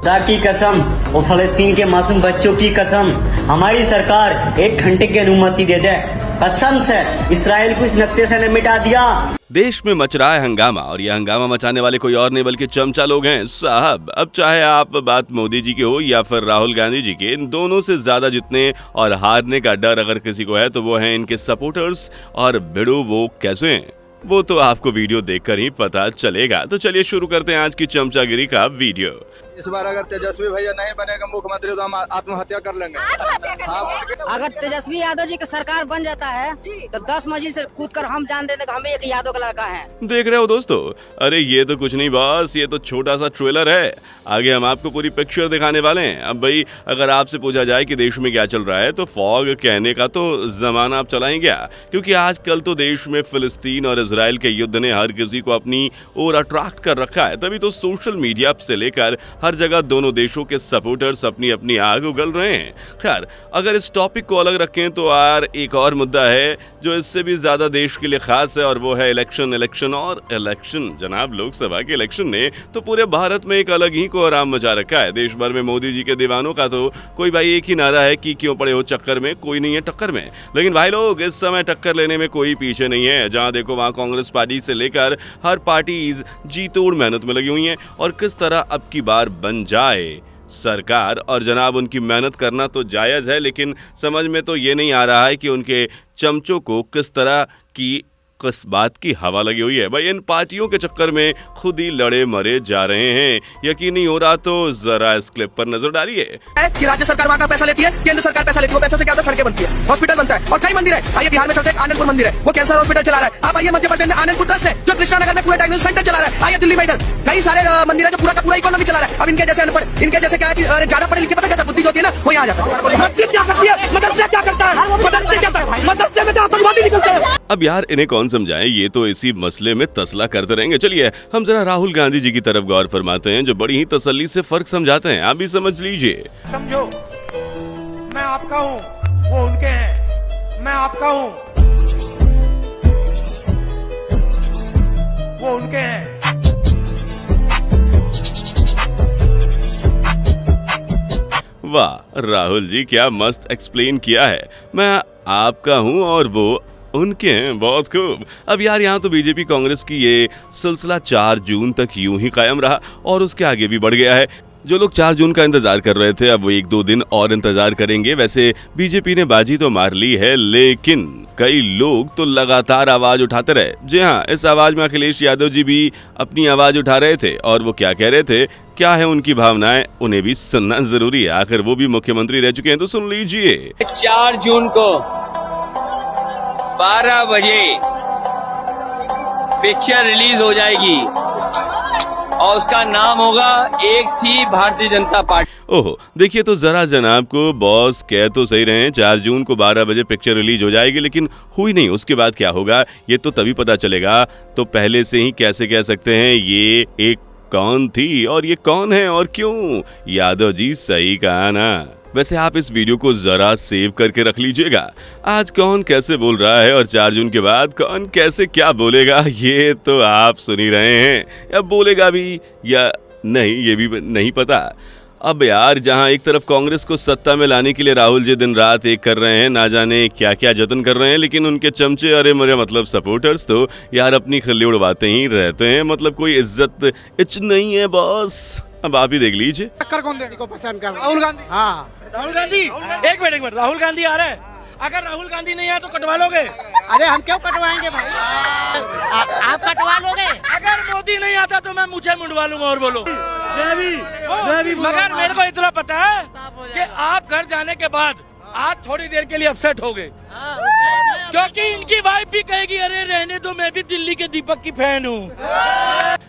खुदा की कसम और फलस्तीन के मासूम बच्चों की कसम, हमारी सरकार 1 घंटे की अनुमति दे दे, कसम से इसराइल को इस नक्शे से न मिटा दिया। देश में मच रहा है हंगामा और ये हंगामा मचाने वाले कोई और नहीं बल्कि चमचा लोग हैं साहब। अब चाहे आप बात मोदी जी की हो या फिर राहुल गांधी जी की, इन दोनों से ज्यादा जितने और हारने का डर अगर किसी को है तो वो हैं इनके सपोर्टर्स। और भिड़ो वो कैसे हैं वो तो आपको वीडियो देखकर ही पता चलेगा। तो चलिए शुरू करते हैं आज की चमचागिरी का वीडियो। इस बार अगर तेजस्वी भैया नहीं बनेगा मुख्यमंत्री तो हम आत्महत्या कर लेंगे। अगर तेजस्वी यादव जी की सरकार बन जाता है तो 10 मंजिल से कूदकर हम जान दे देंगे हम एक यादव का लड़का है। देख रहे हो दोस्तों, अरे ये तो कुछ नहीं बॉस, ये तो छोटा सा ट्रेलर है। आगे हम आपको पूरी पिक्चर दिखाने वाले हैं। अब भाई अगर आपसे पूछा जाए कि देश में क्या चल रहा है तो फॉग कहने का तो जमाना आप चलाएं क्या, क्योंकि आजकल तो देश में फिलिस्तीन और इजराइल के युद्ध ने हर किसी को अपनी ओर अट्रैक्ट कर रखा है। तभी तो सोशल मीडिया से लेकर हर जगह दोनों देशों के सपोर्टर्स अपनी अपनी आग उगल रहे हैं। खैर अगर इस टॉपिक को अलग रखें तो यार एक और मुद्दा है जो इससे भी ज्यादा देश के लिए खास है और वो है इलेक्शन। जनाब लोकसभा के इलेक्शन ने तो पूरे भारत में एक अलग ही कोहराम मचा रखा है। देश भर में मोदी जी के दीवानों का तो कोई भाई एक ही नारा है कि क्यों पड़े हो चक्कर में, कोई नहीं है टक्कर में। लेकिन भाई लोग इस समय टक्कर लेने में कोई पीछे नहीं है। जहां देखो वहां कांग्रेस पार्टी से लेकर हर पार्टीज जी तोड़ मेहनत में लगी हुई हैं और किस तरह अब की बार बन जाए सरकार। और जनाब उनकी मेहनत करना तो जायज है, लेकिन समझ में तो ये नहीं आ रहा है कि उनके चमचों को किस तरह की किस बात की हवा लगी हुई है। भाई इन पार्टियों के चक्कर में खुद ही लड़े मरे जा रहे हैं। यकीन नहीं हो रहा तो जरा इस क्लिप पर नजर डालिए। कि राज्य सरकार वहाँ का पैसा लेती है, केंद्र सरकार पैसा लेती है, वो पैसे से क्या होता है, सड़कें बनती है, हॉस्पिटल बनता है और कई मंदिर है। आइए बिहार में चलते हैं, आनंदपुर मंदिर है, वो कैंसर हॉस्पिटल चला रहा है। आप आइए मध्य प्रदेश में आनंदपुर ट्रस्ट है जो कृष्णानगर में पूरा डायग्नोसिस सेंटर चला रहा है। आइए दिल्ली में इधर कई सारे मंदिर है जो पूरा का पूरा इकोनॉमी चला रहा है। अब इनके जैसे अनपढ़, इनके जैसे क्या है कि ज्यादा पढ़े लिखे पता क्या बुद्धि जो होती है ना वो यहाँ जाता है। मस्जिद क्या करती है, मदरसा क्या करता है, मदरसे क्या करता है, मदरसे में तो आतंकवादी निकलते हैं। अब यार इन्हें कौन समझाएं, ये तो इसी मसले में तसला करते रहेंगे। चलिए हम जरा राहुल गांधी जी की तरफ गौर फरमाते हैं जो बड़ी ही तसल्ली से फर्क समझाते हैं। आप भी समझ लीजिए। समझो मैं आपका हूँ, वो उनके हैं। मैं आपका हूँ, वो उनके हैं। वाह राहुल जी क्या मस्त एक्सप्लेन किया है। मैं आपका हूं और वो उनके हैं, बहुत खूब। अब यार यहाँ तो बीजेपी कांग्रेस की ये सिलसिला 4 जून तक यूं ही कायम रहा और उसके आगे भी बढ़ गया है। जो लोग 4 जून का इंतजार कर रहे थे अब वो 1-2 दिन और इंतजार करेंगे। वैसे बीजेपी ने बाजी तो मार ली है, लेकिन कई लोग तो लगातार आवाज उठाते रहे। जी हाँ, इस आवाज में अखिलेश यादव जी भी अपनी आवाज उठा रहे थे और वो क्या कह रहे थे, क्या है उनकी भावनाएं, उन्हें भी सुनना जरूरी है। आखिर वो भी मुख्यमंत्री रह चुके हैं तो सुन लीजिए। 4 जून को 12 बजे पिक्चर रिलीज हो जाएगी और उसका नाम होगा एक थी भारतीय जनता पार्टी। ओहो देखिए तो जरा जनाब को बॉस कह तो सही रहे हैं 4 जून को 12 बजे पिक्चर रिलीज हो जाएगी, लेकिन हुई नहीं। उसके बाद क्या होगा ये तो तभी पता चलेगा। तो पहले से ही कैसे कह सकते हैं ये एक कौन थी और ये कौन है और क्यों? यादव जी सही कहा ना। वैसे आप इस वीडियो को जरा सेव करके रख लीजिएगा। आज कौन कैसे बोल रहा है और 4 जून के बाद कौन कैसे क्या बोलेगा ये तो आप सुन ही रहे हैं। या बोलेगा भी या नहीं ये भी नहीं पता। अब यार जहां एक तरफ कांग्रेस को सत्ता में लाने के लिए राहुल जी दिन रात एक कर रहे हैं, ना जाने क्या क्या जतन कर रहे हैं, लेकिन उनके चमचे अरे मरे मतलब सपोर्टर्स तो यार अपनी खल्ली उड़वाते ही रहते हैं। मतलब कोई इज्जत इच नहीं है बॉस। अब आप ही देख लीजिए। टक्कर कौन देने को पसंद कर? राहुल गांधी। हाँ राहुल गांधी। एक मिनट राहुल गांधी आ रहे हैं। अगर राहुल गांधी नहीं आया तो कटवा लोगे? अरे हम क्यों कटवाएंगे भाई, आप कटवा लोगे? अगर मोदी नहीं आता तो मैं मुझे मुंडवा लूंगा। और बोलो मगर मेरे को इतना पता है कि आप घर जाने के बाद आज थोड़ी देर के लिए अपसेट हो गए क्योंकि इनकी वाइफ भी कहेगी अरे रहने दो, मैं भी दिल्ली के दीपक की फैन हूँ।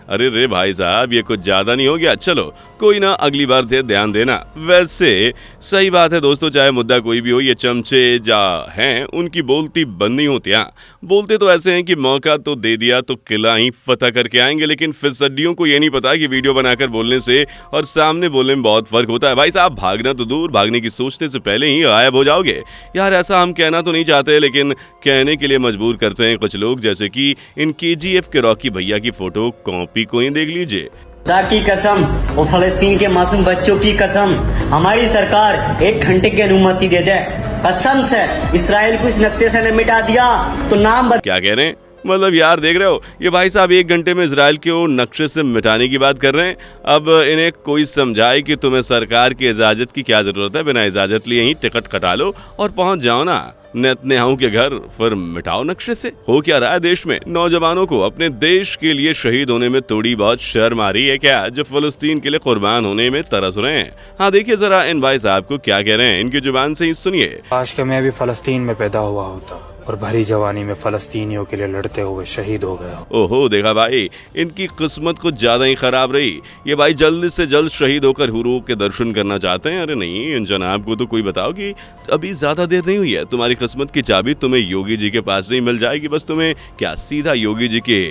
अरे रे भाई साहब ये कुछ ज्यादा नहीं हो गया? चलो कोई ना, अगली बार से ध्यान देना। वैसे सही बात है दोस्तों, चाहे मुद्दा कोई भी हो, ये चमचे जा हैं उनकी बोलती बंद नहीं होती। हाँ बोलते तो ऐसे हैं कि मौका तो दे दिया तो किला ही फतह करके आएंगे, लेकिन फिसड्डियों को ये नहीं पता कि वीडियो बनाकर बोलने से और सामने बोलने में बहुत फर्क होता है। भाई साहब भागना तो दूर, भागने की सोचने से पहले ही गायब हो जाओगे। यार ऐसा हम कहना तो नहीं चाहते, लेकिन कहने के लिए मजबूर करते हैं कुछ लोग। जैसे कि इन KGF के रॉकी भैया की फोटो कॉपी को ही देख लीजिए। खुदा की कसम और फलस्तीन के मासूम बच्चों की कसम, हमारी सरकार 1 घंटे की अनुमति दे दे। कसम से इसराइल को इस नक्शे से न मिटा दिया तो नाम क्या कह रहे हैं? मतलब यार देख रहे हो, ये भाई साहब 1 घंटे में इजराइल को नक्शे से मिटाने की बात कर रहे हैं। अब इन्हें कोई समझाए कि तुम्हें सरकार की इजाजत की क्या जरूरत है, बिना इजाजत लिए ही टिकट कटा लो और पहुंच जाओ ना नेतन्याहू के घर, फिर मिटाओ नक्शे से। हो क्या रहा है देश में? नौजवानों को अपने देश के लिए शहीद होने में थोड़ी बहुत शर्म आ रही है क्या, जो फलस्तीन के लिए कुर्बान होने में तरस रहे हैं? हाँ देखिए जरा इन भाई साहब को क्या कह रहे हैं, इनकी जुबान से ही सुनिए। काश के मैं भी फलस्तीन में पैदा हुआ होता और भरी जवानी में फलस्तीनियों के लिए लड़ते हुए शहीद हो गया। ओहो देखा भाई, इनकी किस्मत कुछ ज्यादा ही खराब रही। ये भाई जल्द से जल्द शहीद होकर हुरूर के दर्शन करना चाहते हैं। अरे नहीं, इन जनाब को तो कोई बताओ कि अभी ज्यादा देर नहीं हुई है, तुम्हारी किस्मत की चाबी तुम्हें योगी जी के पास से ही मिल जाएगी। बस तुम्हें क्या सीधा योगी जी के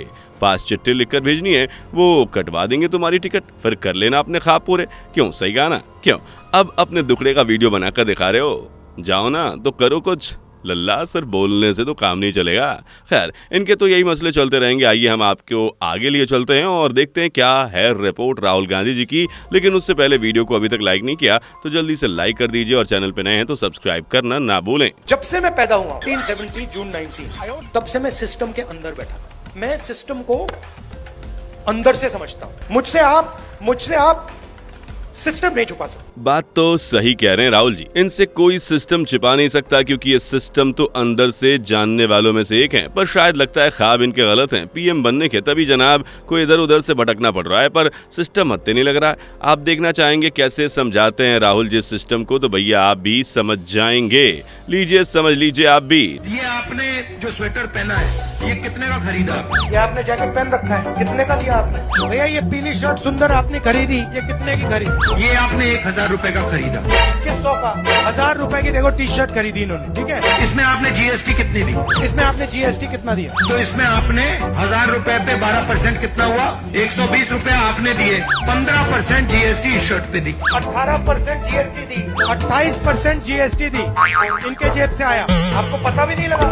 पास चिट्ठी लिखकर भेजनी है, वो कटवा देंगे तुम्हारी टिकट, फिर कर लेना अपने ख्वाब पूरे। क्यों, सही कहा ना? क्यों अब अपने दुखड़े का वीडियो बनाकर दिखा रहे हो? जाओ ना तो करो कुछ। लल्ला सर बोलने से तो काम नहीं चलेगा। खैर इनके तो यही मसले चलते रहेंगे। आइए हम आपको आगे लिए चलते हैं और देखते हैं क्या है रिपोर्ट राहुल गांधी जी की। लेकिन उससे पहले वीडियो को अभी तक लाइक नहीं किया तो जल्दी से लाइक कर दीजिए और चैनल पे नए हैं तो सब्सक्राइब करना ना भूलें। जब से मैं पैदा हुआ 1970 जून 19 तब से मैं सिस्टम के अंदर बैठा था। मैं सिस्टम को अंदर से समझता हूं। मुझसे आप सिस्टम नहीं छुपा सकते। बात तो सही कह रहे हैं राहुल जी, इनसे कोई सिस्टम छिपा नहीं सकता क्योंकि ये सिस्टम तो अंदर से जानने वालों में से एक हैं। पर शायद लगता है ख्वाब इनके गलत हैं पीएम बनने के, तभी जनाब को इधर उधर से भटकना पड़ रहा है। पर सिस्टम हत्ते नहीं लग रहा है। आप देखना चाहेंगे कैसे समझाते हैं राहुल जी सिस्टम को, तो भैया आप भी समझ जाएंगे। लीजिए समझ लीजिए आप भी। ये आपने जो स्वेटर पहना है ये कितने का खरीदा? ये आपने जैकेट पहन रखा है, कितने का लिया आपने? भैया ये पीली शर्ट सुंदर आपने खरीदी, ये कितने की खरीदी? ये आपने 1000 रुपए का खरीदा। 2100 का 1000 रुपए की देखो टी शर्ट खरीदी इन्होंने, ठीक है। इसमें आपने जीएसटी कितनी दी? इसमें आपने जीएसटी कितना दिया? तो इसमें आपने 1000 रुपए पे 12% कितना हुआ? 120 रुपए आपने दिए। 15% जीएसटी इस शर्ट पे दी। 18% जीएसटी दी, 28% जीएसटी दी, इनके जेब से आया, आपको पता भी नहीं लगा।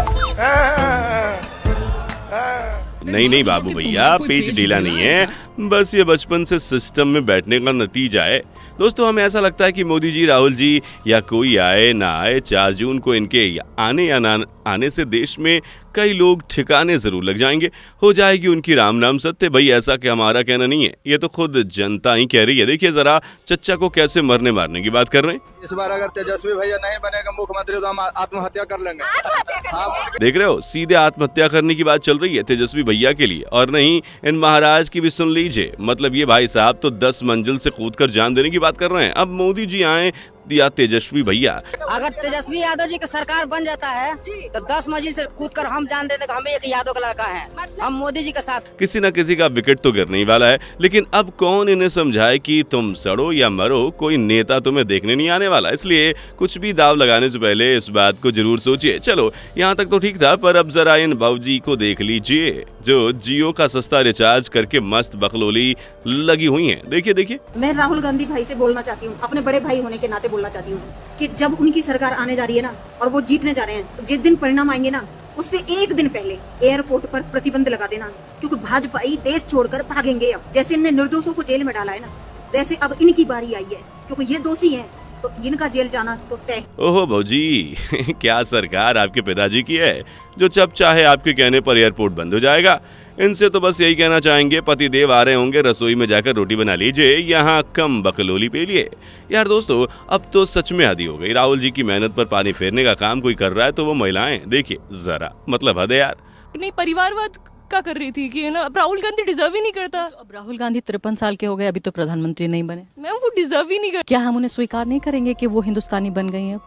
नहीं बाबू भैया, पेच ढीला नहीं है, बस ये बचपन से सिस्टम में बैठने का नतीजा है। दोस्तों हमें ऐसा लगता है कि मोदी जी, राहुल जी या कोई आए ना आए, 4 जून को इनके आने या ना आने से देश में कई लोग ठिकाने जरूर लग जाएंगे, हो जाएगी उनकी राम नाम सत्य। भाई ऐसा कि हमारा कहना नहीं है, ये तो खुद जनता ही कह रही है। देखिए जरा चच्चा को कैसे मरने मारने की बात कर रहे हैं। इस बार अगर तेजस्वी भैया नहीं बनेगा मुख्यमंत्री तो हम आत्महत्या कर लेंगे। देख रहे हो, सीधे आत्महत्या करने की बात चल रही है तेजस्वी भैया के लिए। और नहीं, इन महाराज की भी सुन लीजिए। मतलब ये भाई साहब तो 10 मंजिल से कूदकर जान देने की बात कर रहे हैं। अब मोदी जी आए या तेजस्वी भैया, अगर तेजस्वी यादव जी का सरकार बन जाता है तो 10 मंजिल से कूदकर हम जान देते कि हमें एक यादव का लड़का है, हम मोदी जी के साथ। किसी न किसी का विकेट तो गिरने ही वाला है। लेकिन अब कौन इन्हें समझाए कि तुम सड़ो या मरो, कोई नेता तुम्हें देखने नहीं आने वाला। इसलिए कुछ भी दाव लगाने से पहले इस बात को जरूर सोचिए। चलो यहाँ तक तो ठीक था, पर अब जरा इन बाबूजी को देख लीजिए जो जियो का सस्ता रिचार्ज करके मस्त बकलोली लगी हुई है। देखिए मैं राहुल गांधी भाई से बोलना चाहती हूँ, अपने बड़े भाई होने के नाते बोलना चाहती हूँ कि जब उनकी सरकार आने जा रही है ना और वो जीतने जा रहे हैं, तो जिस दिन परिणाम आएंगे ना उससे 1 दिन पहले एयरपोर्ट पर प्रतिबंध लगा देना, क्योंकि भाजपा देश छोड़कर भागेंगे। अब जैसे इनने निर्दोषों को जेल में डाला है ना, वैसे अब इनकी बारी आई है, क्योंकि ये दोषी हैं तो इनका जेल जाना तो तय। ओहो भौजी क्या सरकार आपके पिताजी की है जो जब चाहे आपके कहने पर एयरपोर्ट बंद हो जाएगा। इनसे तो बस यही कहना चाहेंगे, पति देव आ रहे होंगे, रसोई में जाकर रोटी बना लीजिए, यहाँ कम बकलोली पे लिए। यार दोस्तों अब तो सच में आदी हो गई। राहुल जी की मेहनत पर पानी फेरने का काम कोई कर रहा है तो वो महिलाएं। देखिए जरा, मतलब हद है यार। अपनी परिवारवाद का कर रही थी कि ना राहुल गांधी डिजर्व ही नहीं करता। अब राहुल गांधी 53 साल के हो गए, अभी तो प्रधानमंत्री नहीं बने। मैम वो डिजर्व ही नहीं करता। क्या हम उन्हें स्वीकार नहीं करेंगे कि वो हिंदुस्तानी बन गई हैं?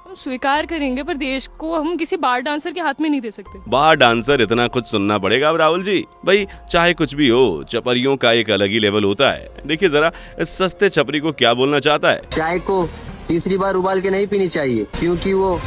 हम स्वीकार करेंगे, पर देश को हम किसी बार डांसर के हाथ में नहीं दे सकते। बार डांसर, इतना कुछ सुनना पड़ेगा अब राहुल जी। भाई चाहे कुछ भी हो, चपरियों का एक अलग ही लेवल होता है। देखिए जरा इस सस्ते छपरी को क्या बोलना चाहता है। चाय को तीसरी बार उबाल के नहीं पीनी चाहिए, क्योंकि वो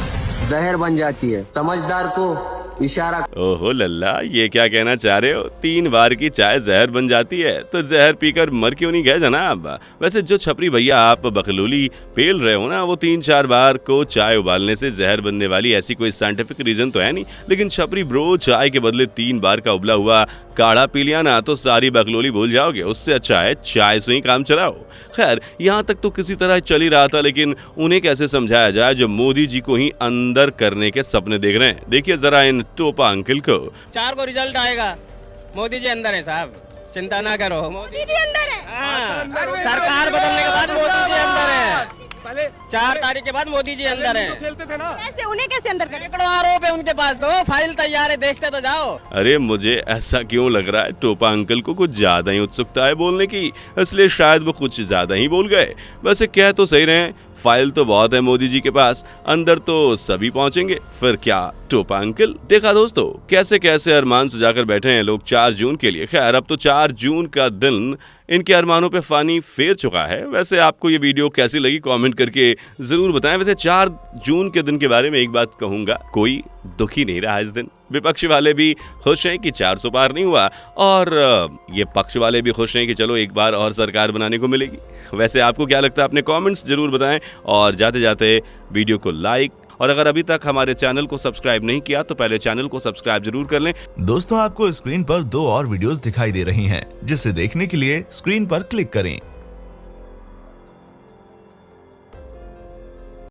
जहर बन जाती है। समझदार को इशारा। ओहो लल्ला, ये क्या कहना चाह रहे हो? 3 बार की चाय जहर बन जाती है तो जहर पीकर मर क्यों नहीं गए जनाब? वैसे जो छपरी भैया आप बकलोली पेल रहे हो ना, वो 3-4 बार को चाय उबालने से जहर बनने वाली ऐसी कोई साइंटिफिक रीजन तो है नहीं। लेकिन छपरी ब्रो, चाय के बदले 3 बार का उबला हुआ काढ़ा पी लिया ना तो सारी बकलोली भूल जाओगे। उससे अच्छा है चाय से ही काम चलाओ। खैर, यहाँ तक तो किसी तरह चल ही रहा था, लेकिन उन्हें कैसे समझाया जाए जो मोदी जी को ही अंदर करने के सपने देख रहे हैं। देखिए जरा इन टोपा अंकल को। 4 को रिजल्ट आएगा, मोदी जी अंदर है साहब, चिंता ना करो। मोदी जी अंदर है। हाँ, सरकार बदलने के बाद मोदी जी अंदर है। 4 तारीख के बाद मोदी जी अंदर है। खेलते थे ना, कैसे उन्हें कैसे अंदर करें? सैकड़ों आरोप है उनके पास, तो फाइल तैयार है, देखते तो जाओ। अरे मुझे ऐसा क्यों लग रहा है टोपा अंकल को कुछ ज्यादा ही उत्सुकता है बोलने की, इसलिए शायद वो कुछ ज्यादा ही बोल गए। वैसे कह तो सही रहे, फाइल तो बहुत है मोदी जी के पास, अंदर तो सभी पहुंचेंगे, फिर क्या टोपा अंकल। देखा दोस्तों कैसे कैसे अरमान सजाकर बैठे हैं लोग 4 जून के लिए। खैर, अब तो 4 जून का दिन इनके अरमानों पे फानी फेर चुका है। वैसे आपको ये वीडियो कैसी लगी कमेंट करके जरूर बताएं। वैसे 4 जून के दिन के बारे में एक बात कहूंगा, कोई दुखी नहीं रहा इस दिन। विपक्ष वाले भी खुश हैं कि 400 पार नहीं हुआ, और ये पक्ष वाले भी खुश हैं कि चलो एक बार और सरकार बनाने को मिलेगी। वैसे आपको क्या लगता है अपने कमेंट्स जरूर बताएं, और जाते जाते वीडियो को लाइक, और अगर अभी तक हमारे चैनल को सब्सक्राइब नहीं किया तो पहले चैनल को सब्सक्राइब जरूर कर लें। दोस्तों, आपको स्क्रीन पर 2 और वीडियोस दिखाई दे रही हैं, जिसे देखने के लिए स्क्रीन पर क्लिक करें।